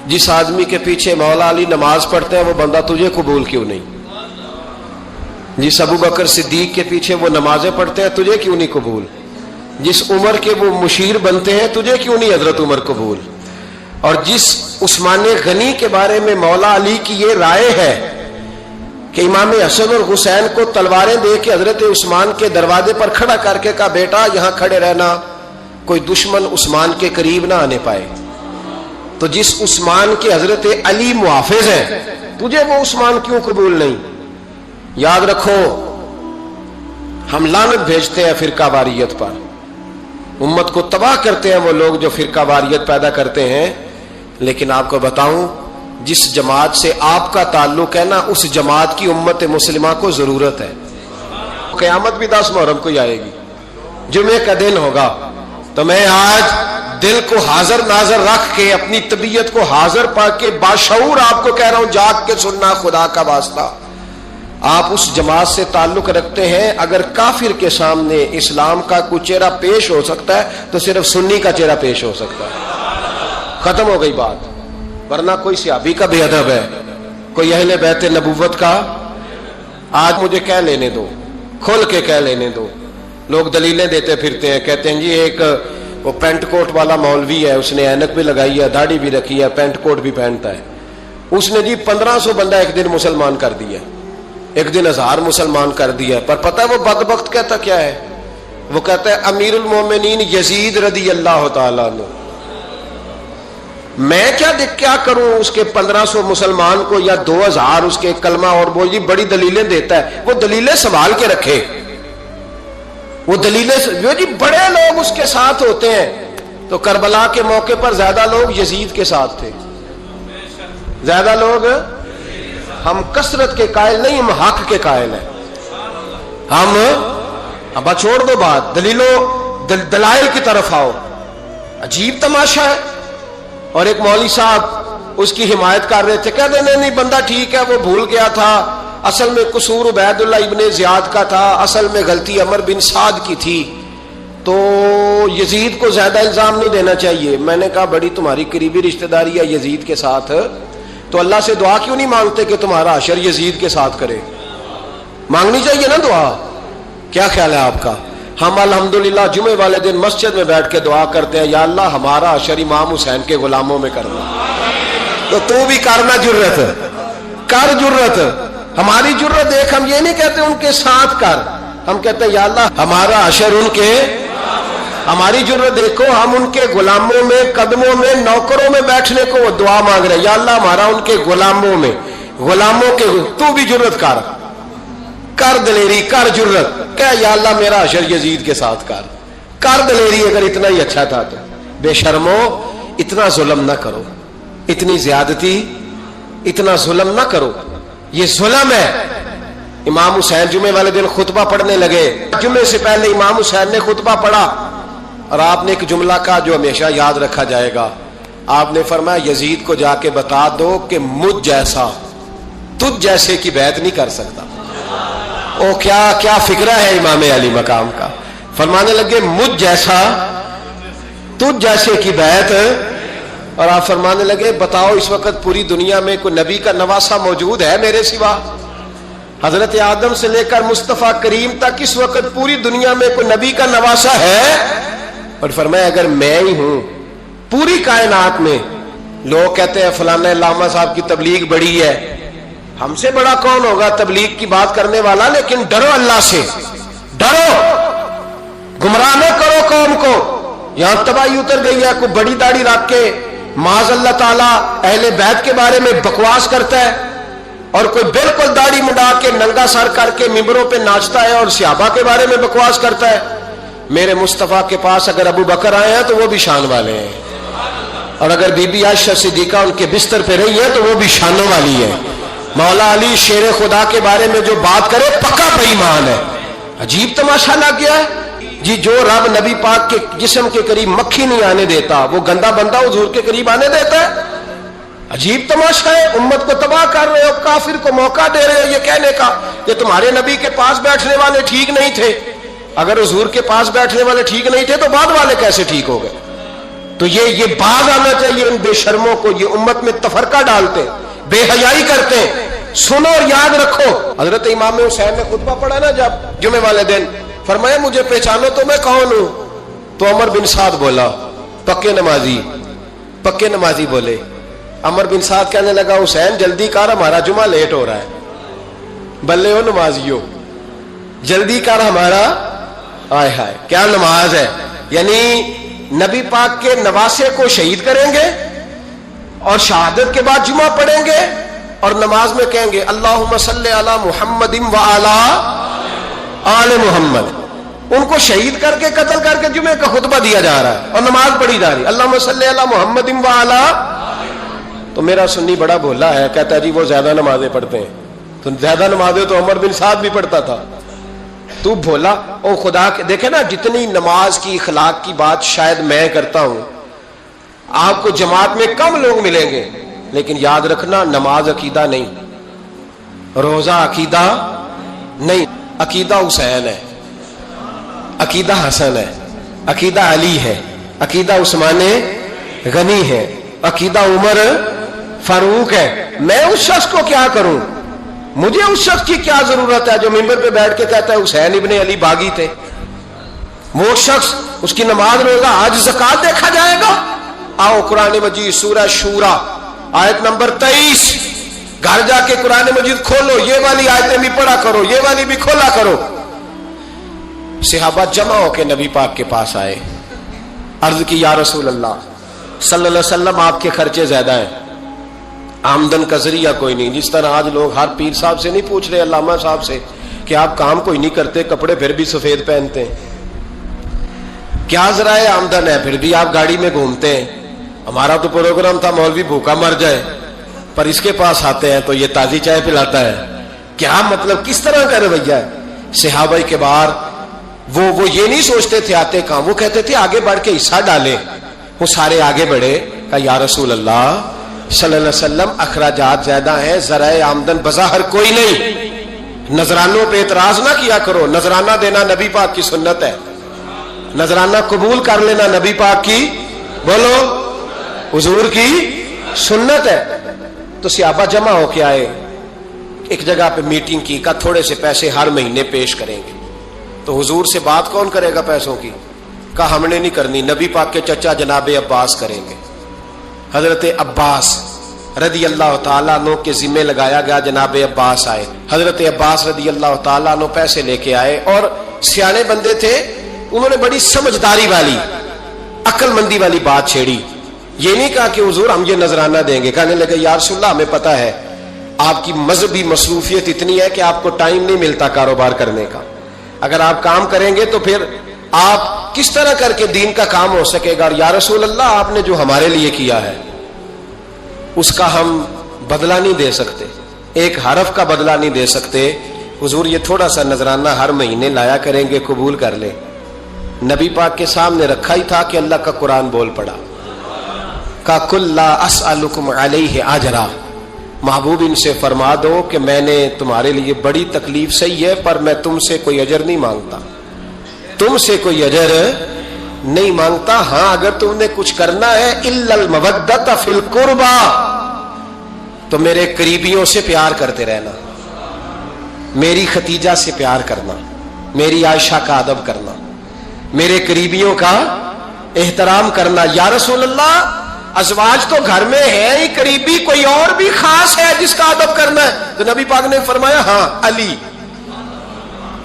जिस आदमी के पीछे मौला अली नमाज पढ़ते हैं वो बंदा तुझे कबूल क्यों नहीं? जिस अबू बकर सिद्दीक के पीछे वो नमाजें पढ़ते हैं तुझे क्यों नहीं कबूल? जिस उमर के वो मुशीर बनते हैं तुझे क्यों नहीं हजरत उमर कबूल? और जिस उस्मान गनी के बारे में मौला अली की ये राय है कि इमाम हसन और हुसैन को तलवारें दे के हजरत उस्मान के दरवाजे पर खड़ा करके कहा बेटा यहां खड़े रहना, कोई दुश्मन उस्मान के करीब ना आने पाए। तो जिस उस्मान के हजरत अली मुहाफिज है तुझे वो उस्मान क्यों कबूल नहीं? याद रखो, हम लानत भेजते हैं फिरका वारियत पर, उम्मत को तबाह करते हैं वो लोग जो फिरका वारियत पैदा करते हैं। लेकिन आपको बताऊं, जिस जमात से आपका ताल्लुक है ना, उस जमात की उम्मत मुस्लिमा को जरूरत है। क़यामत भी 10 मुहर्रम को ही आएगी, जुमे का दिन होगा। तो मैं आज दिल को हाजिर नाजर रख के, अपनी तबीयत को हाजिर पाके बाशऊर आपको कह रहा हूं, जाग के सुनना खुदा का वास्ता। आप उस जमात से ताल्लुक रखते हैं, अगर काफिर के सामने इस्लाम का कोई चेहरा पेश हो सकता है तो सिर्फ सुन्नी का चेहरा पेश हो सकता है। खत्म हो गई बात। वरना कोई सहाबी का बेअदब है, कोई अहले बैत नबुव्वत का, आज मुझे कह लेने दो, खोल के कह लेने दो। लोग दलीलें देते फिरते हैं, कहते हैं जी एक वो पेंट कोट वाला मौलवी है, उसने ऐनक भी लगाई है, दाढ़ी भी रखी है, पेंट कोट भी पहनता है, उसने जी 1500 बंदा एक दिन मुसलमान कर दिया, एक दिन 1000 मुसलमान कर दिया। पर पता है वो बदबख्त कहता क्या है? वो कहता है अमीरुल मोमिनीन यजीद रदी अल्लाह ताला अन्हु। मैं क्या करूं उसके 1500 मुसलमान को या 2000 उसके कलमा और वो जी बड़ी दलीलें देता है। वो दलीलें संभाल के रखे, वो दलीलें जो जी बड़े लोग उसके साथ होते हैं। तो करबला के मौके पर ज्यादा लोग यजीद के साथ थे, ज्यादा लोग। हम कसरत के कायल नहीं, हम हक के कायल हैं। हम अब छोड़ दो बात, दलाइल की तरफ आओ। अजीब तमाशा है। और एक मौलवी साहब उसकी हिमायत कर रहे थे, कहते नहीं बंदा ठीक है, वो भूल गया था, असल में कसूर उबैदुल्लाह इब्ने ज़ियाद का था, असल में गलती अमर बिन साद की थी, तो यजीद को ज्यादा इल्जाम नहीं देना चाहिए। मैंने कहा बड़ी तुम्हारी करीबी रिश्तेदारी है यजीद के साथ, तो अल्लाह से दुआ क्यों नहीं मांगते कि तुम्हारा हशर यजीद के साथ करे? मांगनी चाहिए ना दुआ। क्या ख्याल है आपका? हम अल्हम्दुलिल्लाह जुमे वाले दिन मस्जिद में बैठ के दुआ करते हैं, या अल्लाह हमारा हशर इमाम हुसैन के गुलामों में करना। तो तू भी करना, जुर्रत कर, जुर्रत हमारी जुर्रत देख। हम ये नहीं कहते उनके साथ कर, हम कहते हैं या अल्लाह हमारा हशर उनके, हमारी जुर्रत देखो, हम उनके गुलामों में, कदमों में, नौकरों में बैठने को वो दुआ मांग रहे हैं, या अल्लाह हमारा उनके गुलामों में, गुलामों के। तू भी जुर्रत कर दलेरी, कर जुर्रत, क्या या अल्लाह मेरा हशर यजीद के साथ कर दलेरी। अगर इतना ही अच्छा था तो बेशर्मो इतना जुल्म ना करो, इतनी ज्यादती, इतना जुल्म ना करो, ये जुल्म है। इमाम हुसैन जुमे वाले दिन खुतबा पढ़ने लगे, जुमे से पहले इमाम हुसैन ने खुतबा पढ़ा और आपने एक जुमला कहा जो हमेशा याद रखा जाएगा। आपने फरमाया यजीद को जाके बता दो कि मुझ जैसा तुझ जैसे की बैत नहीं कर सकता। ओ क्या फिक्रा है इमाम अली मकाम का। फरमाने लगे मुझ जैसा तुझ जैसे की बैत, और आप फरमाने लगे बताओ इस वक्त पूरी दुनिया में कोई नबी का नवासा मौजूद है मेरे सिवा? हजरत आदम से लेकर मुस्तफा करीम तक इस वक्त पूरी दुनिया में कोई नबी का नवासा है? और फरमाया अगर मैं ही हूं पूरी कायनात में। लोग कहते हैं फलाना लामा साहब की तबलीग बड़ी है, हमसे बड़ा कौन होगा तबलीग की बात करने वाला? लेकिन डरो अल्लाह से, डरो, गुमराह न करो कौम को। यहां तबाही उतर गई है, कोई बड़ी दाढ़ी रख के माज़ अल्लाह ताला अहले बैत के बारे में बकवास करता है, और कोई बिल्कुल दाढ़ी मुंडा के नंगा सर करके मिंबरों पे नाचता है और सहाबा के बारे में बकवास करता है। मेरे मुस्तफा के पास अगर अबू बकर आए हैं तो वो भी शान वाले हैं, और अगर बीबी आयशा सिद्दीका उनके बिस्तर पे रही है तो वो भी शानों वाली है। मौला अली शेर खुदा के बारे में जो बात करे पक्का बेईमान है। अजीब तमाशा लग गया है जी। जो रब नबी पाक के जिस्म के करीब मक्खी नहीं आने देता, वो गंदा बंदा हुजूर के करीब आने देता है? अजीब तमाशा है। उम्मत को तबाह कर रहे हो, काफिर को मौका दे रहे हो ये कहने का कि तुम्हारे नबी के पास बैठने वाले ठीक नहीं थे। अगर हुजूर के पास बैठने वाले ठीक नहीं थे तो बाद वाले कैसे ठीक हो गए? تو یہ باز آنا چاہیے ان بے شرموں کو، یہ امت میں تفرقہ ڈالتے، بے حیائی کرتے۔ سنو اور یاد رکھو، حضرت امام حسین نے خطبہ پڑھا نا جب جمعے والے دن، فرمایا مجھے پہچانو تو میں کون ہوں؟ تو عمر بن سعد بولا، پکے نمازی بولے۔ عمر بن سعد کہنے لگا حسین جلدی کر، ہمارا جمعہ لیٹ ہو رہا ہے۔ بلے ہو نمازیو، جلدی کر ہمارا، آئے ہائے کیا نماز ہے! یعنی نبی پاک کے نواسے کو شہید کریں گے اور شہادت کے بعد جمعہ پڑھیں گے اور نماز میں کہیں گے اللہم صلی علی محمد وعلی آل محمد۔ ان کو شہید کر کے قتل کر کے جمعے کا خطبہ دیا جا رہا ہے اور نماز پڑھی جا رہی ہے اللہم صلی علی محمد وعلی۔ تو میرا سنی بڑا بھولا ہے، کہتا ہے جی وہ زیادہ نمازیں پڑھتے ہیں۔ تو زیادہ نمازیں تو عمر بن سعد بھی پڑھتا تھا، تو بھولا۔ او خدا کے دیکھے نا، جتنی نماز کی اخلاق کی بات شاید میں کرتا ہوں، آپ کو جماعت میں کم لوگ ملیں گے، لیکن یاد رکھنا نماز عقیدہ نہیں، روزہ عقیدہ نہیں، عقیدہ حسین ہے، عقیدہ حسن ہے، عقیدہ علی ہے، عقیدہ عثمان غنی ہے، عقیدہ عمر فاروق ہے۔ میں اس شخص کو کیا کروں؟ مجھے اس شخص کی کیا ضرورت ہے جو ممبر پہ بیٹھ کے کہتا ہے حسین ابن علی باغی تھے؟ وہ شخص، اس کی نماز روزہ حج زکات دیکھا جائے گا؟ آؤ قرآن مجید سورہ شورا آیت نمبر 23، گھر جا کے قرآن مجید کھولو، یہ والی آیتیں بھی پڑھا کرو، یہ والی بھی کھولا کرو۔ صحابہ جمع ہو کے نبی پاک کے پاس آئے، عرض کی یا رسول اللہ صلی اللہ علیہ وسلم آپ کے خرچے زیادہ ہیں، آمدن کا ذریعہ کوئی نہیں۔ جس طرح آج لوگ ہر پیر صاحب سے نہیں پوچھ رہے، علامہ صاحب سے، کہ آپ کام کوئی نہیں کرتے، کپڑے پھر بھی سفید پہنتے ہیں، کیا ذرائع آمدن ہے، پھر بھی آپ گاڑی میں گھومتے ہیں۔ ہمارا تو پروگرام تھا مولوی بھوکا مر جائے، پر اس کے پاس آتے ہیں تو یہ تازی چائے پلاتا ہے۔ کیا مطلب، کس طرح کا رویہ ہے؟ صحابہ کے بار وہ یہ نہیں سوچتے تھے آتے کہاں، وہ کہتے تھے آگے بڑھ کے حصہ ڈالیں۔ وہ سارے آگے بڑھے، کہا یا رسول اللہ صلی اللہ علیہ وسلم اخراجات زیادہ ہیں، ذرائع آمدن بظاہر کوئی نہیں، نذرانوں پہ اعتراض نہ کیا کرو، نذرانہ دینا نبی پاک کی سنت ہے، نذرانہ قبول کر لینا نبی پاک کی، بولو، حضور کی سنت ہے۔ تو صحابہ جمع ہو کے آئے، ایک جگہ پہ میٹنگ کی، کہا تھوڑے سے پیسے ہر مہینے پیش کریں گے۔ تو حضور سے بات کون کرے گا پیسوں کی؟ کہا ہم نے نہیں کرنی، نبی پاک کے چچا جناب عباس کریں گے۔ حضرت عباس رضی اللہ تعالیٰ عنہ کے ذمے لگایا گیا، جناب عباس آئے، حضرت عباس رضی اللہ تعالیٰ عنہ پیسے لے کے آئے، اور سیانے بندے تھے، انہوں نے بڑی سمجھداری والی، عقل مندی والی بات چھیڑی۔ یہ نہیں کہا کہ حضور ہم یہ نذرانہ دیں گے، کہنے لگے یا رسول اللہ ہمیں پتہ ہے آپ کی مذہبی مصروفیت اتنی ہے کہ آپ کو ٹائم نہیں ملتا کاروبار کرنے کا، اگر آپ کام کریں گے تو پھر آپ کس طرح کر کے دین کا کام ہو سکے گا؟ اور یا رسول اللہ آپ نے جو ہمارے لیے کیا ہے اس کا ہم بدلہ نہیں دے سکتے، ایک حرف کا بدلہ نہیں دے سکتے، حضور یہ تھوڑا سا نذرانہ ہر مہینے لایا کریں گے، قبول کر لیں۔ نبی پاک کے سامنے رکھا ہی تھا کہ اللہ کا قرآن بول پڑا، کا کل لا اسألکم علیہ اجرا، محبوب ان سے فرما دو کہ میں نے تمہارے لیے بڑی تکلیف سہی ہے، پر میں تم سے کوئی اجر نہیں مانگتا، تم سے کوئی اجر نہیں مانگتا، ہاں اگر تم نے کچھ کرنا ہے الا المودۃ فی القربى، تو میرے قریبیوں سے پیار کرتے رہنا، میری ختیجہ سے پیار کرنا، میری عائشہ کا ادب کرنا، میرے قریبیوں کا احترام کرنا۔ یا رسول اللہ ازواج تو گھر میں ہے ہی، قریبی کوئی اور بھی خاص ہے جس کا ادب کرنا ہے؟ تو نبی پاک نے فرمایا ہاں علی،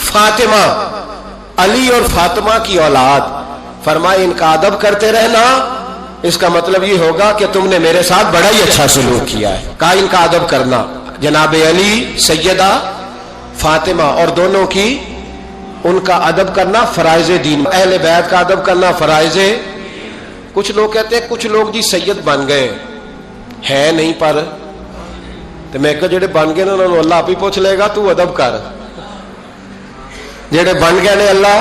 فاطمہ، علی اور فاطمہ کی اولاد، فرمائے ان کا ادب کرتے رہنا، اس کا مطلب یہ ہوگا کہ تم نے میرے ساتھ بڑا ہی اچھا سلوک کیا ہے۔ کہا ان کا ادب کرنا، جناب علی، سیدہ فاطمہ، اور دونوں کی ان کا ادب کرنا فرائض دین، اہل بیت کا ادب کرنا فرائض۔ کچھ لوگ کہتے ہیں کچھ لوگ جی سید بن گئے ہے نہیں، پر تو میں کہ جڑے بن گئے انہوں نے اللہ آپ ہی پوچھ لے گا، تو ادب کر، جڑے بن گئے نے اللہ۔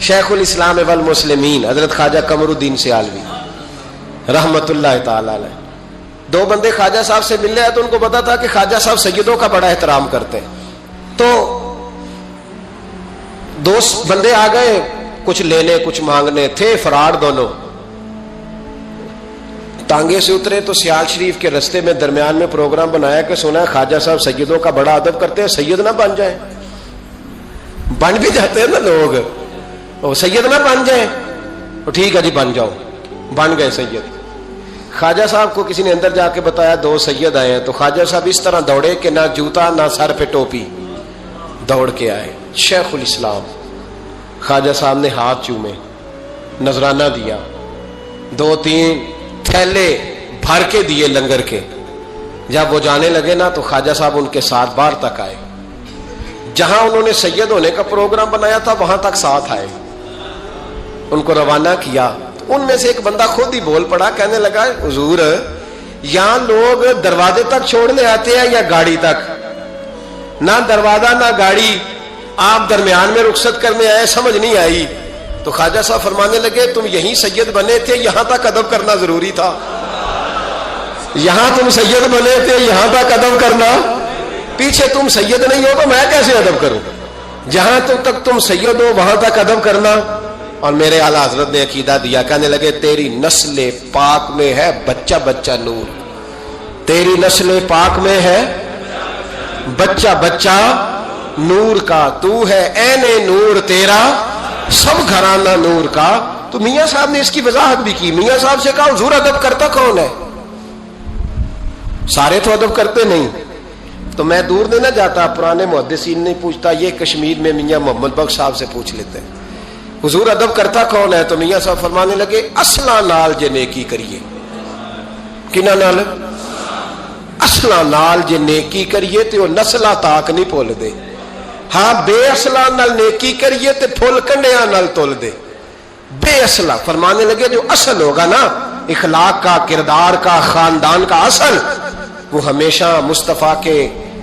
شیخ الاسلام والمسلمین حضرت خواجہ قمر الدین سیالوی رحمت اللہ تعالی علیہ، دو بندے خواجہ صاحب سے ملنے آئے تو ان کو پتا تھا کہ خواجہ صاحب سیدوں کا بڑا احترام کرتے ہیں، تو دو بندے آ گئے کچھ لینے کچھ مانگنے، تھے فراڈ دونوں، टांगे से उतरे तो सियाल शरीफ के रास्ते में दरमियान में प्रोग्राम बनाया कि सुना ख्वाजा साहब सैयदों का बड़ा अदब करते हैं, सैयद ना बन जाए। बन भी जाते हैं ना लोग, वो सैयद ना बन जाए, तो ठीक है जी बन जाओ, बन गए सैयद। ख्वाजा साहब को किसी ने अंदर जाके बताया 2 सैयद आए हैं, तो ख्वाजा साहब इस तरह दौड़े कि ना जूता ना सर पे टोपी, दौड़ के आए। शेखुल इस्लाम ख्वाजा साहब ने हाथ चूमे, नजराना दिया, 2-3 थैले भर के दिए लंगर के। जब वो जाने लगे ना तो ख्वाजा साहब उनके साथ बाहर तक आए, जहां उन्होंने सैयद होने का प्रोग्राम बनाया था वहां तक साथ आए, उनको रवाना किया। उनमें से एक बंदा खुद ही बोल पड़ा, कहने लगा हुजूर यहां लोग दरवाजे तक छोड़ने आते हैं या गाड़ी तक? ना दरवाजा ना गाड़ी, आप दरमियान में रुखसत करने आए, समझ नहीं आई। तो ख्वाजा साहब फरमाने लगे तुम यहीं सैयद बने थे, यहां तक अदब करना जरूरी था। यहां तुम सैयद बने थे, यहां तक अदब करना, पीछे तुम सैयद नहीं हो तो मैं कैसे अदब करूं? जहां तक तुम सैयद हो वहां तक अदब करना। और मेरे आला हजरत ने अकीदा दिया, कहने लगे तेरी नस्ल पाक में है बच्चा बच्चा नूर, तेरी नस्ल पाक में है बच्चा बच्चा नूर का, तू है ऐने नूर तेरा सब घराना नूर का। तो मियां साहब ने इसकी वजाहत भी की। मियां साहब से कहा हुजूर अदब करता कौन है? सारे तो अदब करते नहीं। तो मैं दूर नहीं ना जाता, पुराने मुहद्दिसीन नहीं पूछता, ये कश्मीर में मियां मोहम्मद बख्श साहब से पूछ लेते हैं हुजूर अदब करता कौन है? तो मियां साहब फरमाने लगे असला नाल जे नेकी करिए। किना नाल? असला नाल जे नेकी करिए तो नस्ला ताक नहीं भुल दे। हाँ बेअसला नाल नेकी करिए तो फुल कंडिया नाल तुल दे। बेअसला फरमाने लगे जो असल होगा ना इखलाक का, किरदार का, खानदान का असल, वो हमेशा मुस्तफ़ा के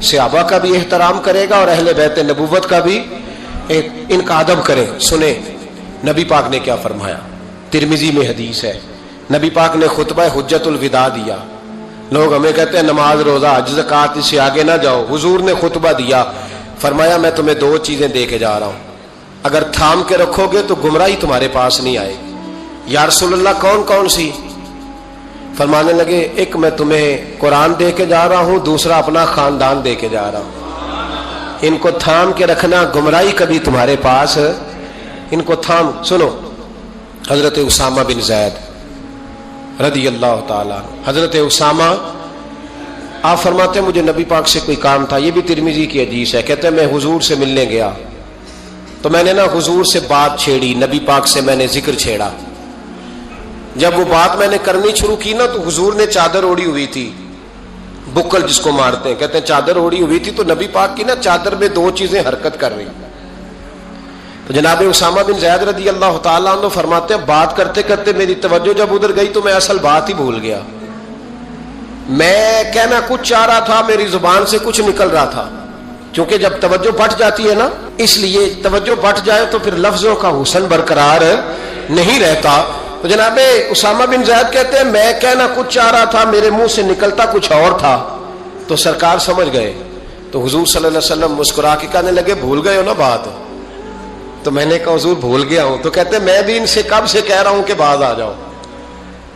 सहाबा का भी एहतराम करेगा और अहले बैत नबूवत का भी इनका अदब करे। सुने नबी पाक ने क्या फरमाया, तिरमिजी में हदीस है, नबी पाक ने खुतबा हुज्जतुल विदा दिया। लोग हमें कहते हैं नमाज रोजा हज ज़कात इससे आगे ना जाओ, हुजूर ने खुतबा दिया, फरमाया मैं तुम्हें 2 चीजें दे के जा रहा हूं, अगर थाम के रखोगे तो गुमराही तुम्हारे पास नहीं आएगी। या रसूलल्लाह कौन कौन सी? फरमाने लगे एक मैं तुम्हें कुरान दे के जा रहा हूं, दूसरा अपना खानदान दे के जा रहा हूं। इनको थाम के रखना, गुमराही कभी तुम्हारे पास, इनको थाम। सुनो हजरत उसामा बिन ज़ैद रदी अल्लाह ताला, हजरत उसामा आप फरमाते मुझे नबी पाक से कोई काम था, ये भी तिरमिजी की हदीस है, कहते हैं मैं हुजूर से मिलने गया तो मैंने ना हुजूर से बात छेड़ी, नबी पाक से मैंने जिक्र छेड़ा। जब वो बात मैंने करनी शुरू की ना तो हुजूर ने चादर ओढ़ी हुई थी, बुक्कल जिसको मारते हैं, कहते हैं चादर ओढ़ी हुई थी, तो नबी पाक की ना चादर में 2 चीजें हरकत कर रही। तो जनाब उसामा बिन ज़ैद रदी अल्लाह ताला अन्हु फरमाते हैं बात करते करते मेरी तवज्जो जब उधर गई तो मैं असल बात ही भूल गया। मैं कहना कुछ चाह रहा था, मेरी जुबान से कुछ निकल रहा था, क्योंकि जब तवज्जो बट जाती है ना, इसलिए तवज्जो बट जाए तो फिर लफ्जों का हुस्न बरकरार नहीं रहता। तो जनाब उसामा बिन ज़ैद कहते हैं मैं कहना कुछ चाह रहा था, मेरे मुंह से निकलता कुछ और था। तो सरकार समझ गए, तो हुजूर सल्लल्लाहु अलैहि वसल्लम मुस्कुरा के कहने लगे भूल गए हो ना बात? तो मैंने कहा हुजूर भूल गया हूं। तो कहते मैं भी इनसे कब से कह रहा हूं कि बाज आ जाओ,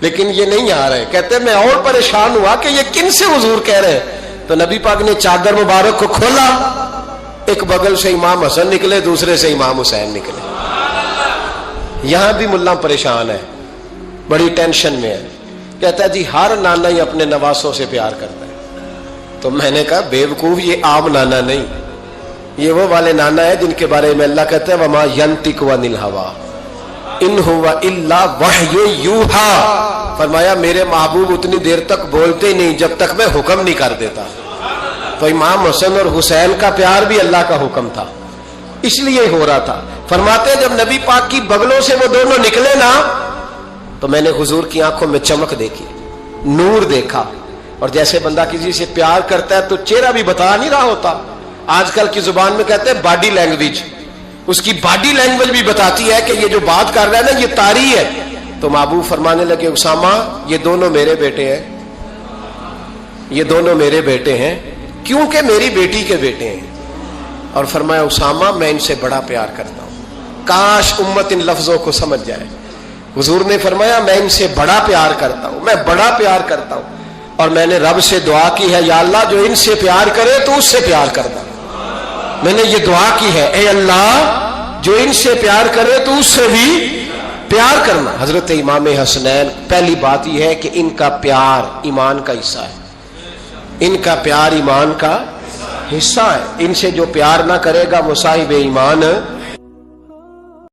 लेकिन ये नहीं आ रहे। कहते मैं और परेशान हुआ कि ये किन से हुजूर कह रहे हैं। तो नबी पाक ने चादर मुबारक को खोला, एक बगल से इमाम हसन निकले, दूसरे से इमाम हुसैन निकले। यहां भी मुल्ला परेशान है, बड़ी टेंशन में है। कहता है जी हर नाना ही अपने नवासों से प्यार करता है। तो मैंने कहा बेवकूफ, ये आम नाना नहीं, ये वो वाले नाना है जिनके बारे में अल्लाह कहते हैं वमा यंतिक वनिल हवा इन हुवा इल्ला वह्यु यूहा। फरमाया मेरे महबूब उतनी देर तक बोलते ही नहीं जब तक मैं हुक्म नहीं कर देता। तो इमाम हसन और हुसैन का प्यार भी अल्लाह का हुक्म था, इसलिए हो रहा था। फरमाते जब नबी पाक की बगलों से वो दोनों निकले ना, तो मैंने हुजूर की आंखों में चमक देखी, नूर देखा। और जैसे बंदा किसी से प्यार करता है तो चेहरा भी बता नहीं रहा होता, आजकल की जुबान में कहते हैं बॉडी लैंग्वेज, उसकी बॉडी लैंग्वेज भी बताती है कि ये जो बात कर रहा है ना ये तारी है। तो महबूब फरमाने लगे उसामा ये दोनों मेरे बेटे हैं, ये दोनों मेरे बेटे हैं क्योंकि मेरी बेटी के बेटे हैं। और फरमाया उसामा मैं इनसे बड़ा प्यार करता हूं, काश उम्मत इन लफ्जों को समझ जाए। हुजूर ने फरमाया मैं इनसे बड़ा प्यार करता हूं, मैं बड़ा प्यार करता हूं, और मैंने रब से दुआ की है, या अल्लाह जो इनसे प्यार करे तो उससे प्यार करना। मैंने ये दुआ की है, ए अल्लाह जो इनसे प्यार करे तो उससे भी प्यार करना। हजरत इमाम हसनैन, पहली बात यह है कि इनका प्यार ईमान का हिस्सा है, इनका प्यार ईमान का हिस्सा है। इनसे जो प्यार ना करेगा वो साहिब ईमान